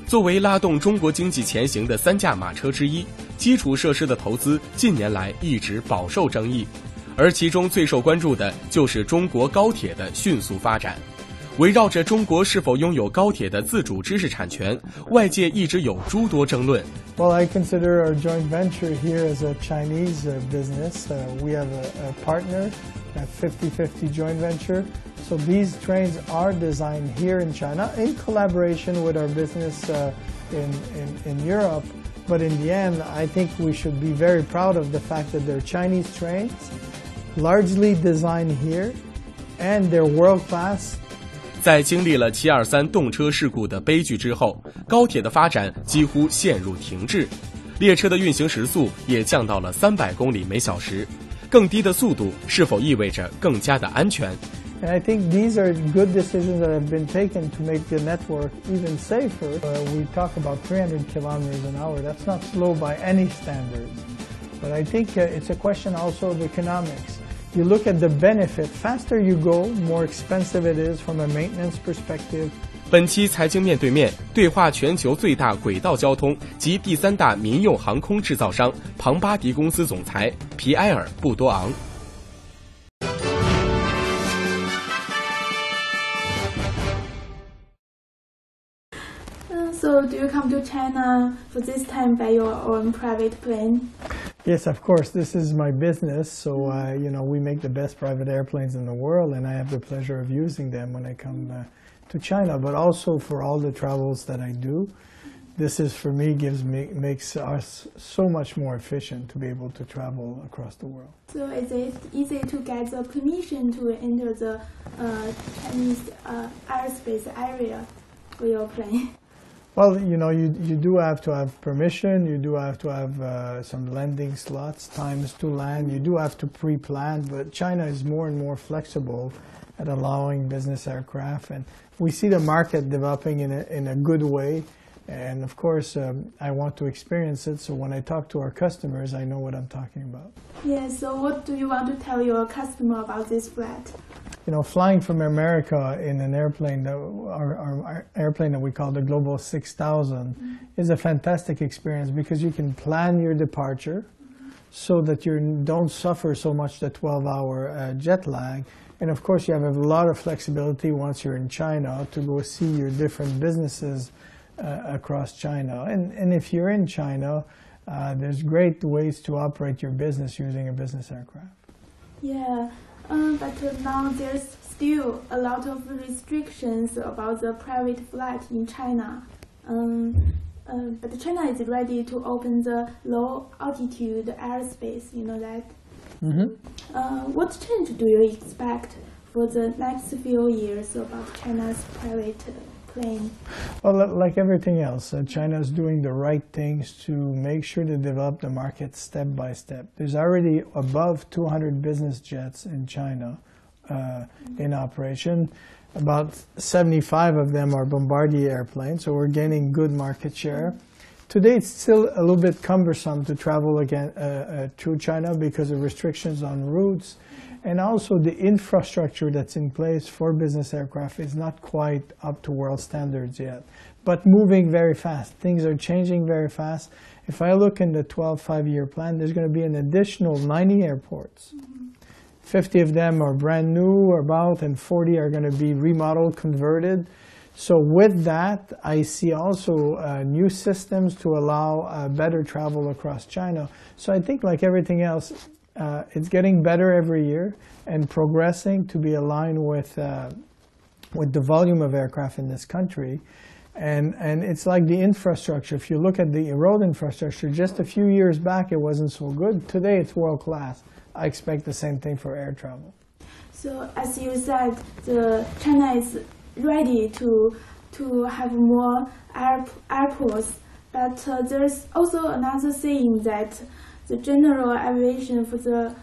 作为拉动中国经济前行的三驾马车之一，基础设施的投资近年来一直饱受争议，而其中最受关注的就是中国高铁的迅速发展。围绕着中国是否拥有高铁的自主知识产权，外界一直有诸多争论。Well, I consider our joint venture here as a Chinese business. We have a partner, a 50-50 joint venture. So these trains are designed here in China in collaboration with our business in Europe. But in the end, I think we should be very proud of the fact that they're Chinese trains, largely designed here, and they're world-class. 在经历了723动车事故的悲剧之后，高铁的发展几乎陷入停滞，列车的运行时速也降到了300公里每小时。更低的速度是否意味着更加的安全？ And I think these are good decisions that have been taken to make the network even safer. We talk about 300 kilometers an hour. That's not slow by any standards. But I think it's a question also of economics. You look at the benefit. Faster you go, more expensive it is from a maintenance perspective. 本期财经面对面对话全球最大轨道交通及第3大民用航空制造商庞巴迪公司总裁皮埃尔·布多昂。So do you come to China for this time by your own private plane? Yes, of course. This is my business, so we make the best private airplanes in the world, and I have the pleasure of using them when I come to China. But also for all the travels that I do, this is for me makes us so much more efficient to be able to travel across the world. So is it easy to get the permission to enter the Chinese airspace area for your plane? Well, you do have to have permission. You do have to have some landing slots, times to land. You do have to pre-plan, but China is more and more flexible at allowing business aircraft, and we see the market developing in a good way. And of course, I want to experience it, so when I talk to our customers, I know what I'm talking about. Yeah, so what do you want to tell your customer about this flight? Flying from America in an airplane, our airplane that we call the Global 6000, is a fantastic experience because you can plan your departure so that you don't suffer so much the 12-hour jet lag. And of course, you have a lot of flexibility once you're in China to go see your different businesses across China. And if you're in China, there's great ways to operate your business using a business aircraft. Yeah. But now there's still a lot of restrictions about the private flight in China. But China is ready to open the low-altitude airspace, you know that? Mm-hmm. What change do you expect for the next few years about China's private plane? Well, like everything else, China is doing the right things to make sure to develop the market step by step. There's already above 200 business jets in China in operation. About 75 of them are Bombardier airplanes, so we're gaining good market share. Today, it's still a little bit cumbersome to travel again through China because of restrictions on routes. And also the infrastructure that's in place for business aircraft is not quite up to world standards yet, but moving very fast. Things are changing very fast. If I look in the 5-year plan, there's going to be an additional 90 airports. 50 of them are brand new about, and 40 are going to be remodeled, converted. So with that, I see also new systems to allow better travel across China. So I think like everything else, it's getting better every year and progressing to be aligned with the volume of aircraft in this country. And it's like the infrastructure. If you look at the road infrastructure, just a few years back it wasn't so good. Today it's world class. I expect the same thing for air travel. So as you said, China is ready to have more airports, but there's also another thing that the general aviation for the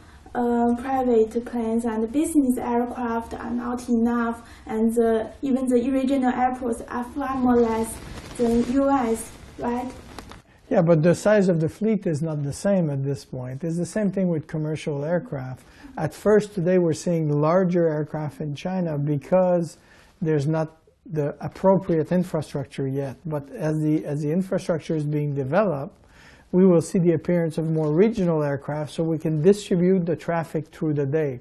private planes and business aircraft are not enough, and even the regional airports are far more less than US, right? Yeah, but the size of the fleet is not the same at this point. It's the same thing with commercial aircraft. At first, today we're seeing larger aircraft in China because there's not the appropriate infrastructure yet. But as the infrastructure is being developed, we will see the appearance of more regional aircraft so we can distribute the traffic through the day.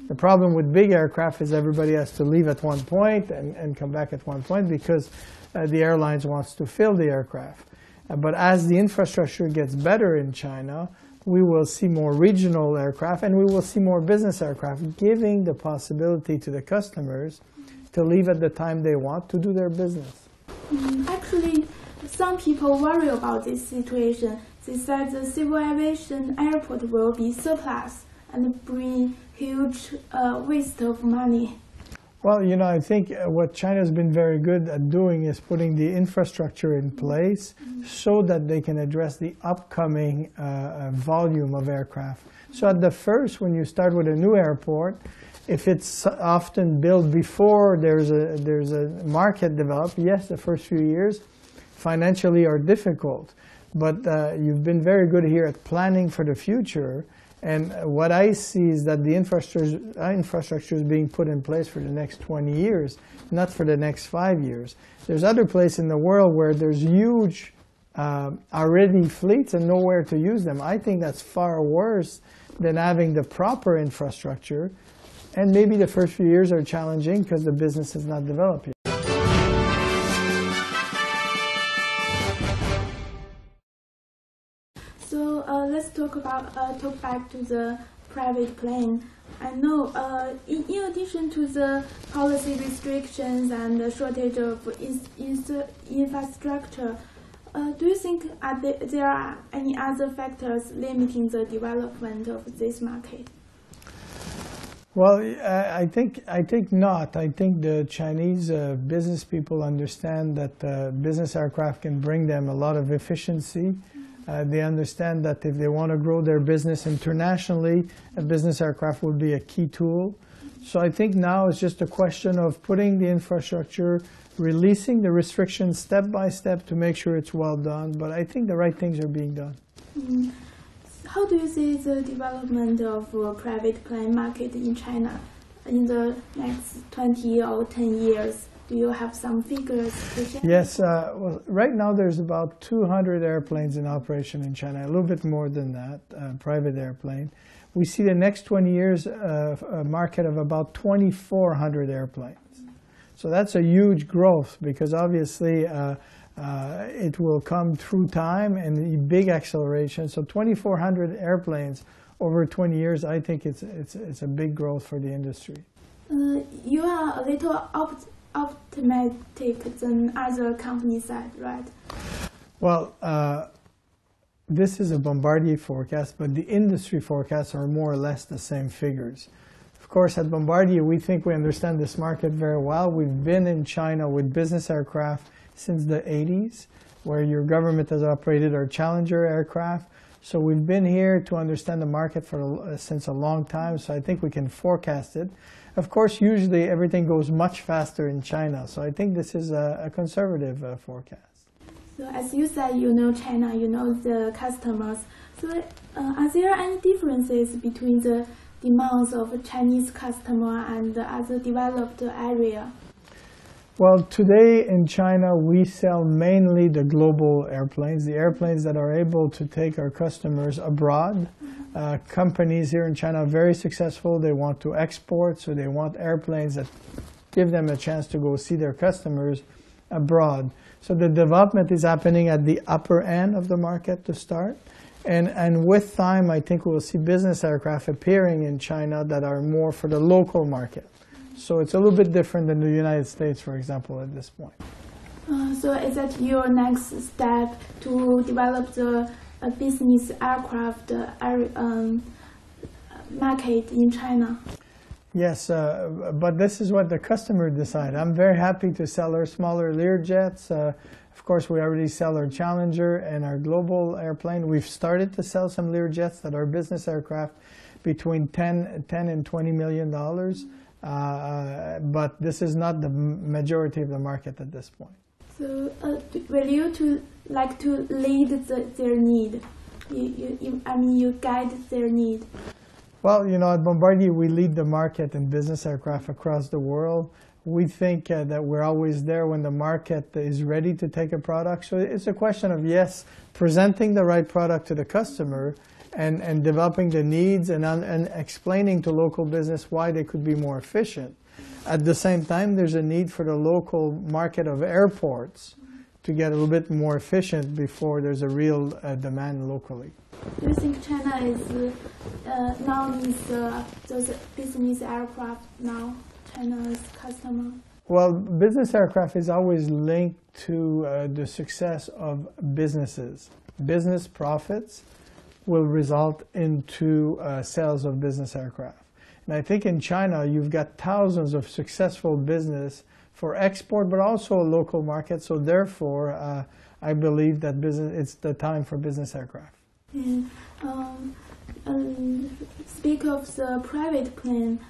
The problem with big aircraft is everybody has to leave at one point and come back at one point because the airlines wants to fill the aircraft. But as the infrastructure gets better in China, we will see more regional aircraft and we will see more business aircraft, giving the possibility to the customers to leave at the time they want to do their business. Actually, some people worry about this situation. They said the civil aviation airport will be surplus and bring huge waste of money. Well, you know, I think what China's been very good at doing is putting the infrastructure in place so that they can address the upcoming volume of aircraft. So at the first, when you start with a new airport, if it's often built before there's a market developed, yes, the first few years financially are difficult. But you've been very good here at planning for the future. And what I see is that the infrastructure is being put in place for the next 20 years, not for the next 5 years. There's other places in the world where there's huge already fleets and nowhere to use them. I think that's far worse than having the proper infrastructure. And maybe the first few years are challenging because the business is not developed yet. So let's talk back to the private plane. I know in addition to the policy restrictions and the shortage of infrastructure, do you think there are any other factors limiting the development of this market? Well, I think not. I think the Chinese business people understand that business aircraft can bring them a lot of efficiency. They understand that if they want to grow their business internationally, a business aircraft will be a key tool. So I think now it's just a question of putting the infrastructure, releasing the restrictions step by step to make sure it's well done. But I think the right things are being done. How do you see the development of private plane market in China in the next 20 or 10 years? Do you have some figures to share? Yes. Well, right now there's about 200 airplanes in operation in China, a little bit more than that, private airplane. We see the next 20 years a market of about 2,400 airplanes. So that's a huge growth because obviously it will come through time and a big acceleration. So 2,400 airplanes over 20 years, I think it's a big growth for the industry. You are a little optimistic than other companies said, right? Well, this is a Bombardier forecast, but the industry forecasts are more or less the same figures. Of course, at Bombardier, we think we understand this market very well. We've been in China with business aircraft since the 80s, where your government has operated our Challenger aircraft. So we've been here to understand the market since a long time, so I think we can forecast it. Of course, usually everything goes much faster in China, so I think this is a conservative forecast. So as you said, you know China, you know the customers. So are there any differences between the demands of Chinese customer and the other developed area? Well, today in China, we sell mainly the global airplanes, the airplanes that are able to take our customers abroad. Companies here in China are very successful. They want to export, so they want airplanes that give them a chance to go see their customers abroad. So the development is happening at the upper end of the market to start. And with time, I think we'll see business aircraft appearing in China that are more for the local market. So it's a little bit different than the United States, for example, at this point. So is that your next step to develop the business aircraft market in China? Yes, but this is what the customer decide. I'm very happy to sell our smaller Learjets. Of course, we already sell our Challenger and our global airplane. We've started to sell some Learjets that are business aircraft between $10 and $20 million. But this is not the majority of the market at this point. So will you like to lead their need? You guide their need. Well, you know, at Bombardier, we lead the market in business aircraft across the world. We think that we're always there when the market is ready to take a product. So it's a question of, yes, presenting the right product to the customer and developing the needs and explaining to local business why they could be more efficient. At the same time, there's a need for the local market of airports to get a little bit more efficient before there's a real demand locally. Do you think China is now needs those business aircraft now? China's customer? Well, business aircraft is always linked to the success of businesses. Business profits will result into sales of business aircraft. And I think in China, you've got thousands of successful business for export, but also a local market. So therefore, I believe that it's the time for business aircraft. Speak of the private plane,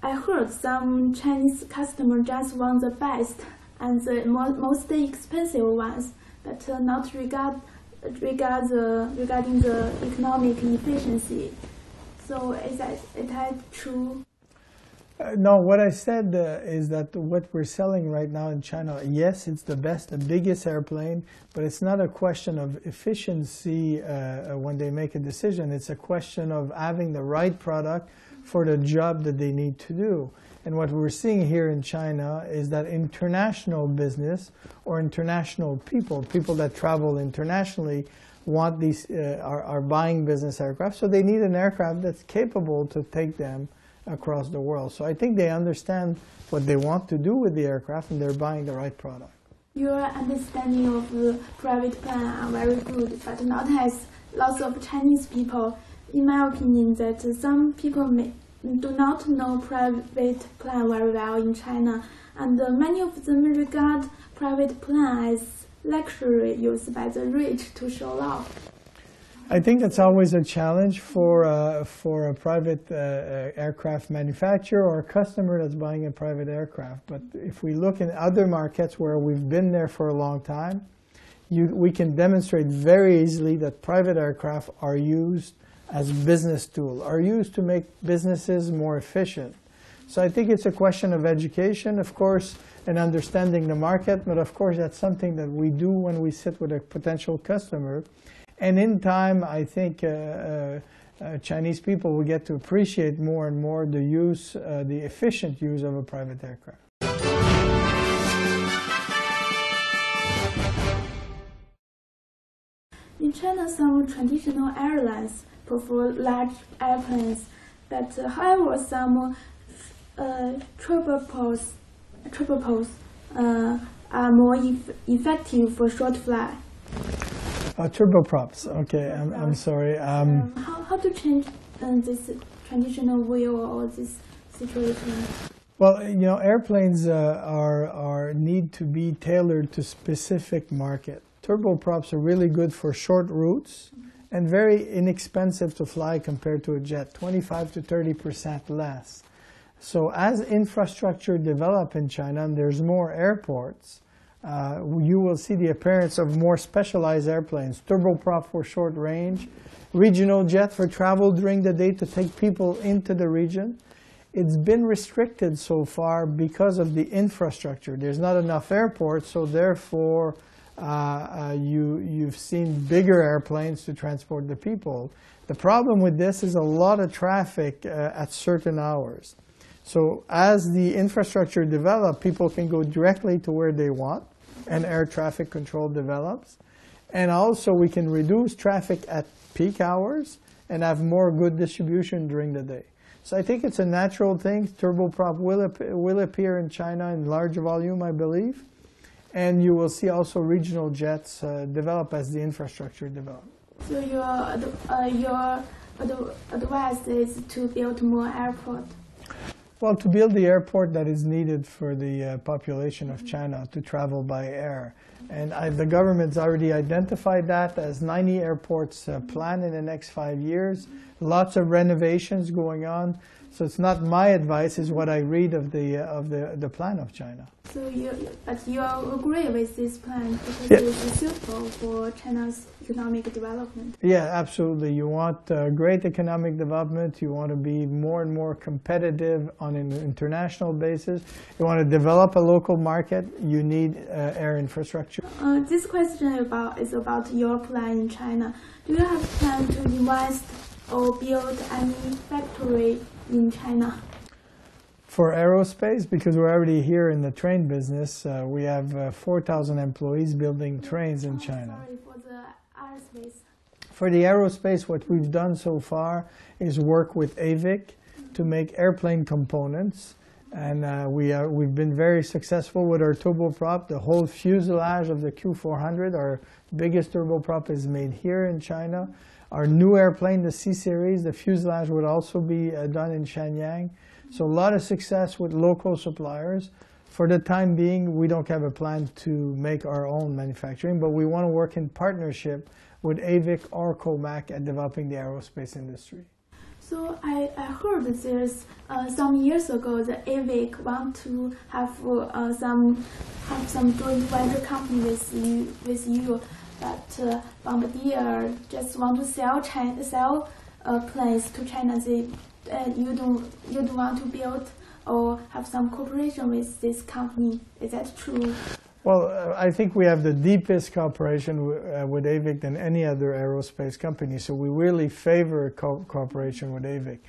I heard some Chinese customers just want the best and the most expensive ones, but not regarding the economic efficiency. So is that true? No, what I said is that what we're selling right now in China, yes, it's the best, the biggest airplane, but it's not a question of efficiency when they make a decision. It's a question of having the right product for the job that they need to do. And what we're seeing here in China is that international business or international people that travel internationally want these, are buying business aircraft, so they need an aircraft that's capable to take them across the world. So I think they understand what they want to do with the aircraft and they're buying the right product. Your understanding of the private plane are very good, but not as lots of Chinese people. In my opinion, that some people do not know private plane very well in China, and many of them regard private plane as luxury used by the rich to show off. I think that's always a challenge for a private aircraft manufacturer or a customer that's buying a private aircraft. But if we look in other markets where we've been there for a long time, we can demonstrate very easily that private aircraft are used as business tool, are used to make businesses more efficient. So I think it's a question of education, of course, and understanding the market, but of course that's something that we do when we sit with a potential customer. And in time, I think Chinese people will get to appreciate more and more the use, the efficient use of a private aircraft. In China, some traditional airlines prefer large airplanes, but however, some triple-props are more effective for short flight. Turboprops. Okay, I'm sorry. How to change this traditional view or this situation? Well, you know, airplanes need to be tailored to specific market. Turboprops are really good for short routes and very inexpensive to fly compared to a jet, 25 to 30% less. So as infrastructure develops in China and there's more airports, you will see the appearance of more specialized airplanes, turboprop for short range, regional jet for travel during the day to take people into the region. It's been restricted so far because of the infrastructure. There's not enough airports, so therefore you've seen bigger airplanes to transport the people. The problem with this is a lot of traffic at certain hours. So as the infrastructure develops, people can go directly to where they want, and air traffic control develops. And also we can reduce traffic at peak hours and have more good distribution during the day. So I think it's a natural thing. Turboprop will appear in China in large volume, I believe. And you will see also regional jets develop as the infrastructure develops. So your advice is to build more airports? Well, to build the airport that is needed for the population of China to travel by air. And the government's already identified that as 90 airports planned in the next 5 years. Lots of renovations going on. So it's not my advice, it's what I read of the plan of China. So you agree with this plan because it is suitable for China's economic development? Yeah, absolutely. You want great economic development. You want to be more and more competitive on an international basis. You want to develop a local market. You need air infrastructure. This question is about your plan in China. Do you have a plan to invest or build any factory in China? For aerospace, because we're already here in the train business, we have 4,000 employees building trains in China. Sorry, for the aerospace. For the aerospace, what we've done so far is work with AVIC to make airplane components. And we've been very successful with our turboprop. The whole fuselage of the Q400, our biggest turboprop, is made here in China. Our new airplane, the C-Series, the fuselage would also be done in Shenyang. So a lot of success with local suppliers. For the time being, we don't have a plan to make our own manufacturing, but we want to work in partnership with AVIC or COMAC at developing the aerospace industry. So I heard that there's some years ago the AVIC want to have some joint venture company with you, but Bombardier just want to sell planes to China. You don't want to build or have some cooperation with this company. Is that true? Well, I think we have the deepest cooperation with AVIC than any other aerospace company, so we really favor cooperation with AVIC.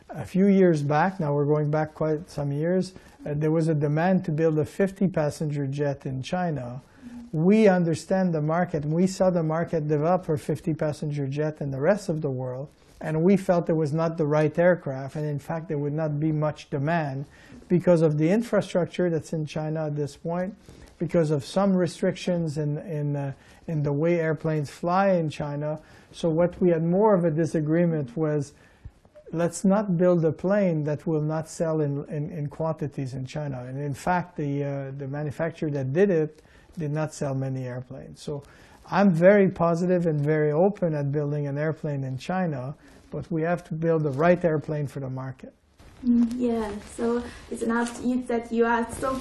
A few years back, now we're going back quite some years, there was a demand to build a 50-passenger jet in China. We understand the market, and we saw the market develop for 50-passenger jet in the rest of the world, and we felt it was not the right aircraft, and in fact there would not be much demand because of the infrastructure that's in China at this point, because of some restrictions in the way airplanes fly in China. So what we had more of a disagreement was, let's not build a plane that will not sell in quantities in China. And in fact, the manufacturer that did it did not sell many airplanes. So I'm very positive and very open at building an airplane in China, but we have to build the right airplane for the market. Yeah, so it's not that you are so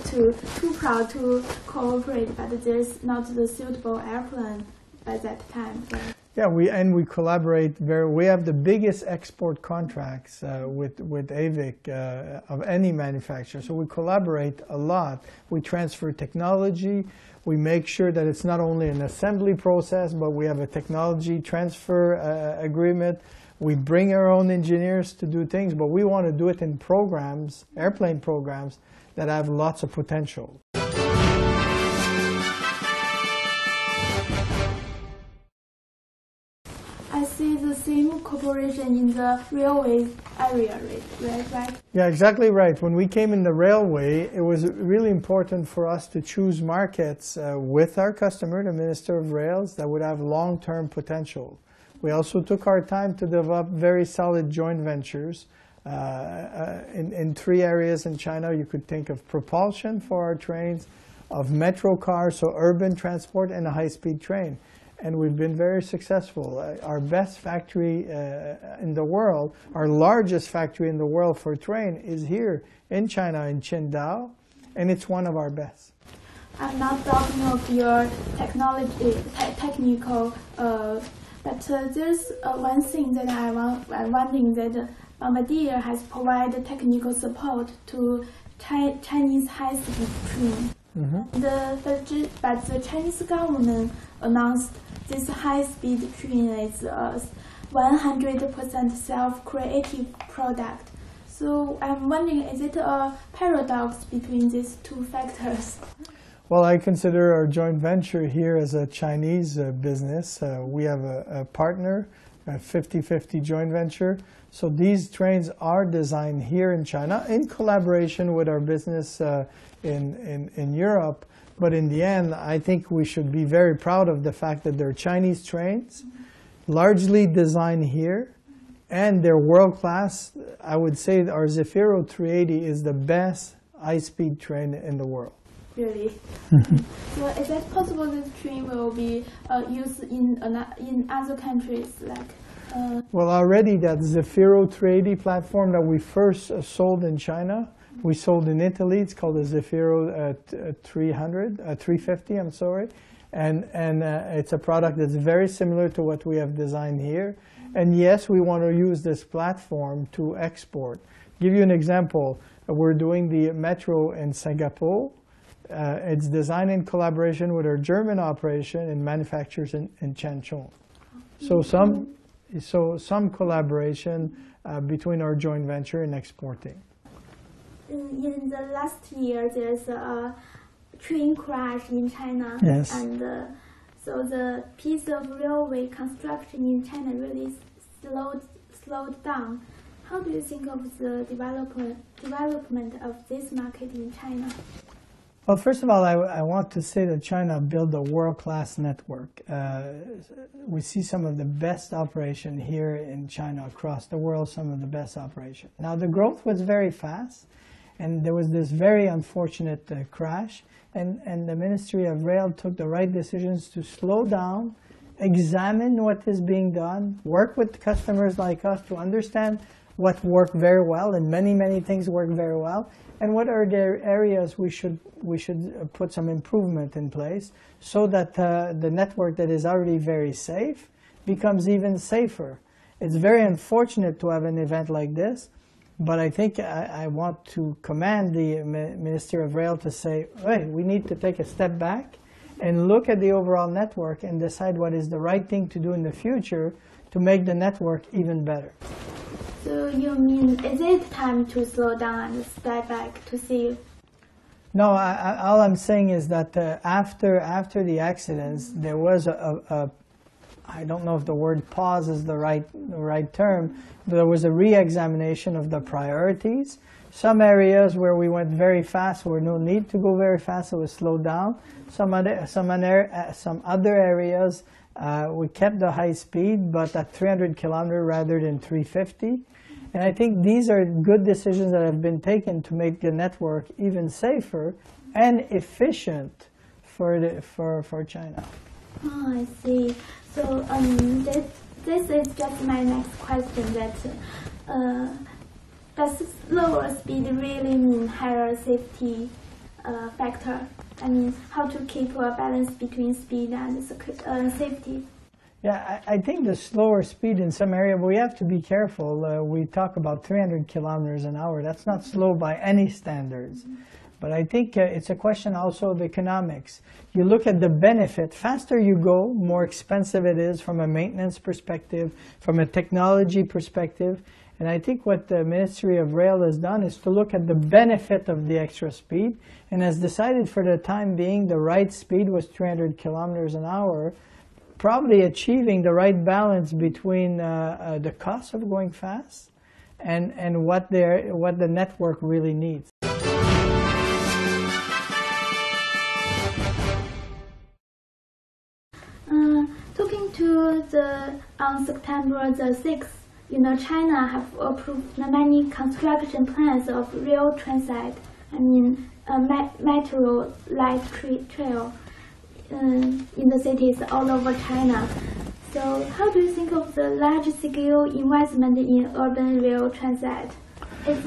too proud to cooperate, but there's not the suitable airplane by that time. Right? Yeah, we collaborate we have the biggest export contracts with AVIC of any manufacturer. So we collaborate a lot. We transfer technology. We make sure that it's not only an assembly process, but we have a technology transfer agreement. We bring our own engineers to do things, but we want to do it in programs, airplane programs, that have lots of potential. I see the same cooperation in the railway area, right? Yeah, exactly right. When we came in the railway, it was really important for us to choose markets with our customer, the Minister of Rails, that would have long-term potential. We also took our time to develop very solid joint ventures in 3 areas in China. You could think of propulsion for our trains, of metro cars, so urban transport, and a high-speed train. And we've been very successful. Our best factory in the world, our largest factory in the world for train, is here in China, in Qingdao, and it's one of our best. I'm not talking of your technical. But there's one thing that I'm wondering, that Bombardier has provided technical support to Chinese high-speed train. Mm-hmm. But the Chinese government announced this high-speed train is 100% self-creative product. So I'm wondering, is it a paradox between these two factors? Well, I consider our joint venture here as a Chinese business. We have a partner, a 50-50 joint venture. So these trains are designed here in China in collaboration with our business in Europe. But in the end, I think we should be very proud of the fact that they're Chinese trains, largely designed here, and they're world-class. I would say our Zefiro 380 is the best high-speed train in the world. Really? So is it possible this train will be used in other countries, like Well, already that Zefiro 380 platform that we first sold in China, we sold in Italy. It's called the Zefiro 350, I'm sorry. And it's a product that's very similar to what we have designed here. And yes, we want to use this platform to export. Give you an example. We're doing the metro in Singapore. It's designed in collaboration with our German operation and manufacturers in Changchun. So some collaboration between our joint venture and exporting. In the last year, there's a train crash in China. Yes. And so the piece of railway construction in China really slowed down. How do you think of the development of this market in China? Well, first of all, I want to say that China built a world-class network. We see some of the best operation here in China across the world, some of the best operation. Now, the growth was very fast, and there was this very unfortunate crash, and the Ministry of Rail took the right decisions to slow down, examine what is being done, work with customers like us to understand what worked very well, and many things work very well, and what are the areas we should put some improvement in place so that the network that is already very safe becomes even safer. It's very unfortunate to have an event like this, but I think I want to command the Ministry of Rail to say, hey, we need to take a step back and look at the overall network and decide what is the right thing to do in the future to make the network even better. So you mean, is it time to slow down and step back to see? No, all I'm saying is that after the accidents, there was I don't know if the word pause is the right term, but there was a re-examination of the priorities. Some areas where we went very fast, where no need to go very fast, so we slowed down. Some other areas, we kept the high speed, but at 300 kilometers rather than 350. And I think these are good decisions that have been taken to make the network even safer and efficient for China. Oh, I see. So this is just my next question. That does slower speed really mean higher safety factor? I mean, how to keep a balance between speed and safety? Yeah, I think the slower speed in some area, but we have to be careful. We talk about 300 kilometers an hour. That's not slow by any standards. Mm-hmm. But I think it's a question also of economics. You look at the benefit. Faster you go, more expensive it is from a maintenance perspective, from a technology perspective. And I think what the Ministry of Rail has done is to look at the benefit of the extra speed and has decided for the time being the right speed was 300 kilometers an hour, probably achieving the right balance between the cost of going fast and what the network really needs. Talking to on September the 6th, China have approved many construction plans of rail transit, metro light trail in the cities all over China. So how do you think of the large-scale investment in urban rail transit? Is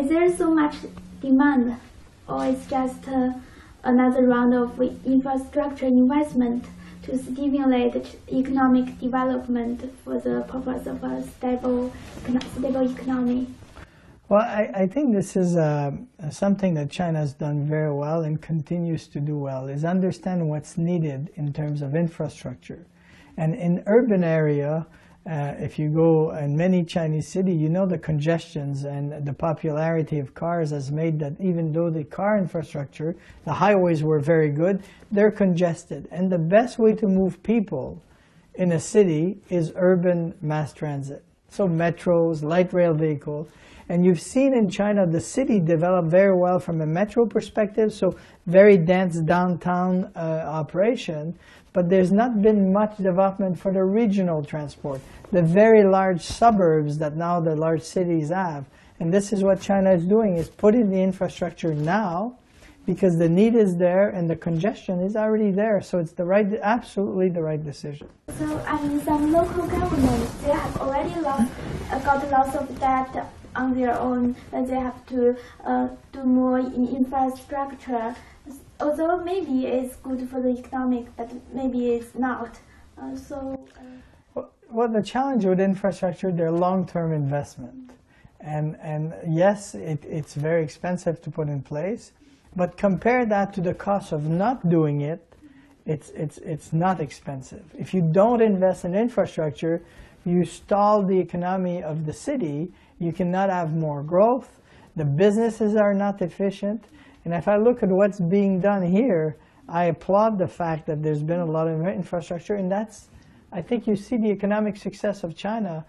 there so much demand, or it's just another round of infrastructure investment to stimulate economic development for the purpose of a stable economy? Well, I think this is something that China has done very well and continues to do well, is understand what's needed in terms of infrastructure. And in urban area, if you go in many Chinese cities, the congestions and the popularity of cars has made that even though the car infrastructure, the highways were very good, they're congested. And the best way to move people in a city is urban mass transit. So metros, light rail vehicles. And you've seen in China the city develop very well from a metro perspective, so very dense downtown operation, but there's not been much development for the regional transport, the very large suburbs that now the large cities have. And this is what China is doing, is putting the infrastructure now because the need is there and the congestion is already there. So it's absolutely the right decision. So some local governments, they have already got lots of debt on their own, but they have to do more in infrastructure. Although maybe it's good for the economic, but maybe it's not. Well, the challenge with infrastructure, they're long-term investment. And yes, it's very expensive to put in place, but compare that to the cost of not doing it, it's not expensive. If you don't invest in infrastructure, you stall the economy of the city, you cannot have more growth, the businesses are not efficient, and if I look at what's being done here, I applaud the fact that there's been a lot of infrastructure, and I think you see the economic success of China.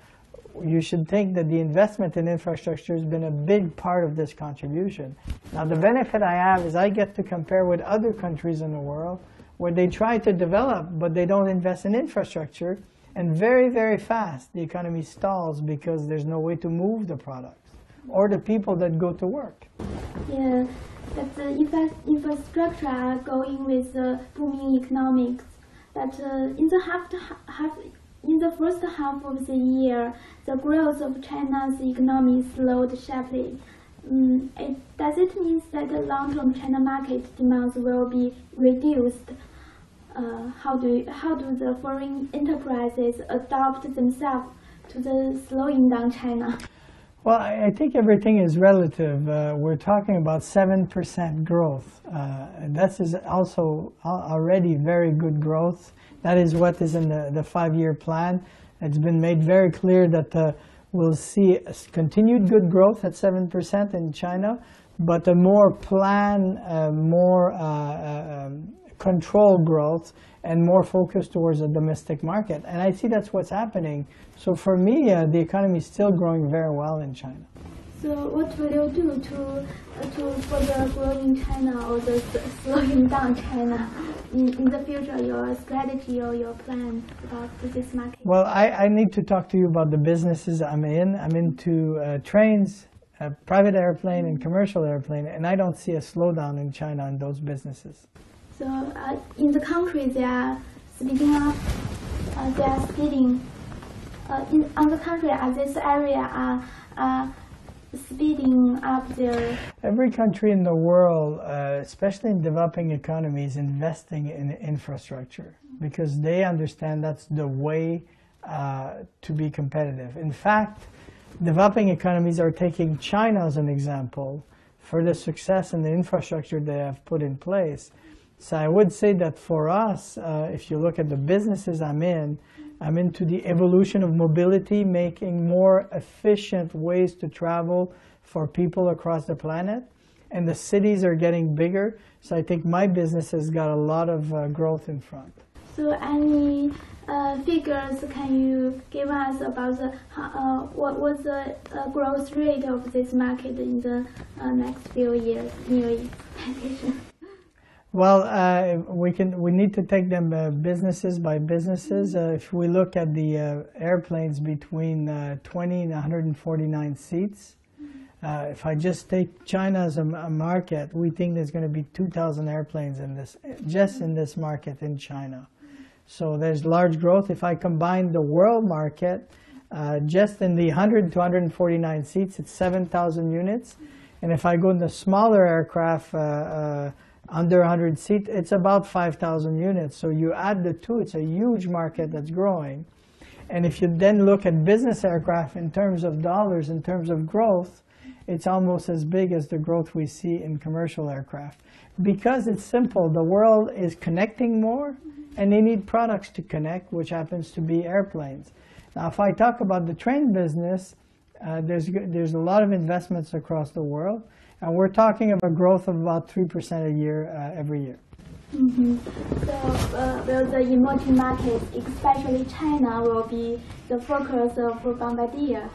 You should think that the investment in infrastructure has been a big part of this contribution. Now, the benefit I have is I get to compare with other countries in the world where they try to develop, but they don't invest in infrastructure, and very, very fast the economy stalls because there's no way to move the products or the people that go to work. Yeah, but the infrastructure are going with the booming economics. But in the first half of the year, the growth of China's economy slowed sharply. Does it mean that the long-term China market demands will be reduced? How do the foreign enterprises adapt themselves to the slowing down China? Well, I think everything is relative. We're talking about 7% growth. That is also already very good growth. That is what is in the 5-year plan. It's been made very clear that we'll see continued good growth at 7% in China, but a more planned, more controlled growth and more focus towards the domestic market. And I see that's what's happening. So for me, the economy is still growing very well in China. So what will you do to further growing China or the slowing down China in the future, your strategy or your plan about this market? Well, I need to talk to you about the businesses I'm in. I'm into trains, private airplane and commercial airplane, and I don't see a slowdown in China in those businesses. So in the country, they are speeding up. They are speeding. On the country, this area are speeding up their. Every country in the world, especially in developing economies, investing in infrastructure because they understand that's the way to be competitive. In fact, developing economies are taking China as an example for the success and the infrastructure they have put in place. So I would say that for us, if you look at the businesses I'm into the evolution of mobility, making more efficient ways to travel for people across the planet. And the cities are getting bigger, so I think my business has got a lot of growth in front. So any figures can you give us about what was the growth rate of this market in the next few years, in your expectation? Well, we need to take them businesses by businesses. If we look at the airplanes between 20 and 149 seats, if I just take China as a market, we think there's going to be 2,000 airplanes in this market in China. So there's large growth. If I combine the world market, just in the 100 to 149 seats, it's 7,000 units. And if I go in the smaller aircraft, under 100 seats, it's about 5,000 units. So you add the two, it's a huge market that's growing. And if you then look at business aircraft in terms of dollars, in terms of growth, it's almost as big as the growth we see in commercial aircraft. Because it's simple, the world is connecting more, and they need products to connect, which happens to be airplanes. Now, if I talk about the train business, there's a lot of investments across the world. And we're talking of a growth of about 3% a year, every year. Mm-hmm. So will the emerging markets, especially China, will be the focus of Bombardier?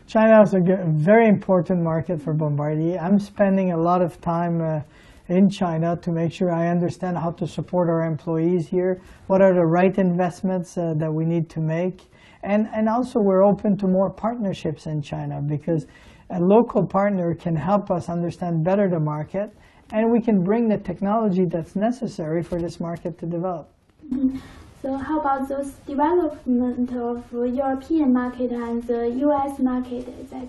China is a very important market for Bombardier. I'm spending a lot of time in China to make sure I understand how to support our employees here, what are the right investments that we need to make. And also we're open to more partnerships in China because a local partner can help us understand better the market and we can bring the technology that's necessary for this market to develop. So how about those development of European market and the US market? Is that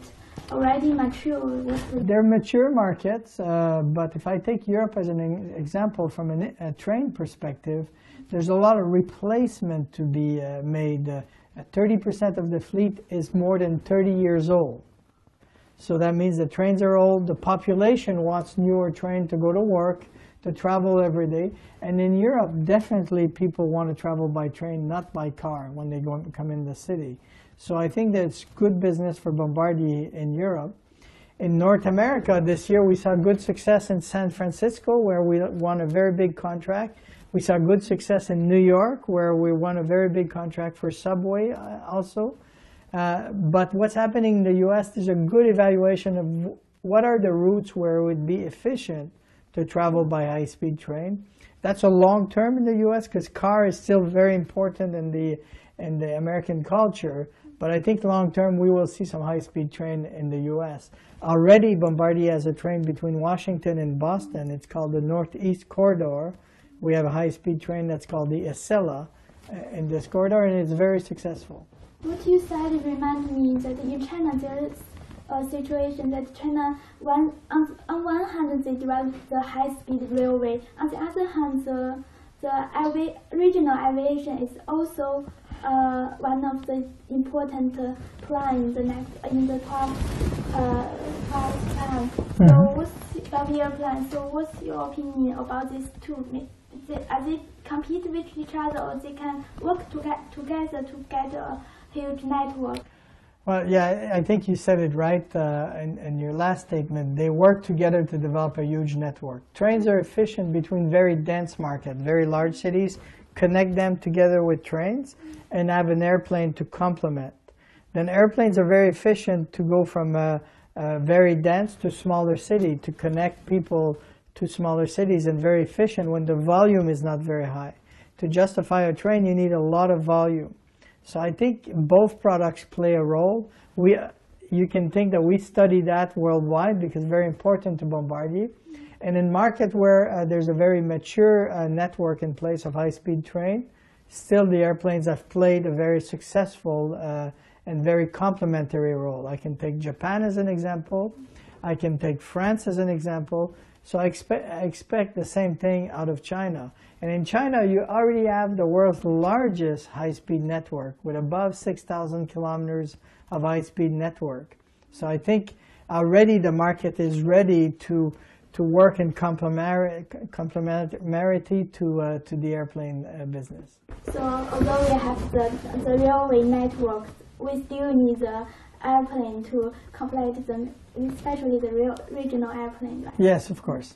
already mature? They're mature markets, but if I take Europe as an example from a train perspective, there's a lot of replacement to be made. 30% of the fleet is more than 30 years old. So that means the trains are old, the population wants newer trains to go to work, to travel every day. And in Europe, definitely people want to travel by train, not by car when they come in the city. So I think that it's good business for Bombardier in Europe. In North America, this year we saw good success in San Francisco, where we won a very big contract. We saw good success in New York, where we won a very big contract for Subway also. But what's happening in the US, there's a good evaluation of what are the routes where it would be efficient to travel by high-speed train. That's a long term in the US because car is still very important in the American culture. But I think long term we will see some high-speed train in the US. Already Bombardier has a train between Washington and Boston. It's called the Northeast Corridor. We have a high-speed train that's called the Acela in this corridor, and it's very successful. What you said reminds me that in China there is a situation that China, on one hand they develop the high-speed railway, on the other hand the regional aviation is also one of the important plans in the top plan. So what's your plan? So what's your opinion about these two? Are they compete with each other, or they can work together to get a huge network? Well, yeah, I think you said it right in your last statement. They work together to develop a huge network. Trains are efficient between very dense markets, very large cities, connect them together with trains, and have an airplane to complement. Then airplanes are very efficient to go from very dense to smaller city, to connect people to smaller cities, and very efficient when the volume is not very high. To justify a train, you need a lot of volume. So I think both products play a role. You can think that we study that worldwide because it's very important to Bombardier. And in market where there's a very mature network in place of high-speed train, still the airplanes have played a very successful and very complementary role. I can take Japan as an example. I can take France as an example. So I expect the same thing out of China. And in China, you already have the world's largest high-speed network with above 6,000 kilometers of high-speed network. So I think already the market is ready to work in complementarity to the airplane business. So although we have the railway network, we still need the airplane to complete them, especially the regional airplane, right? Yes, of course.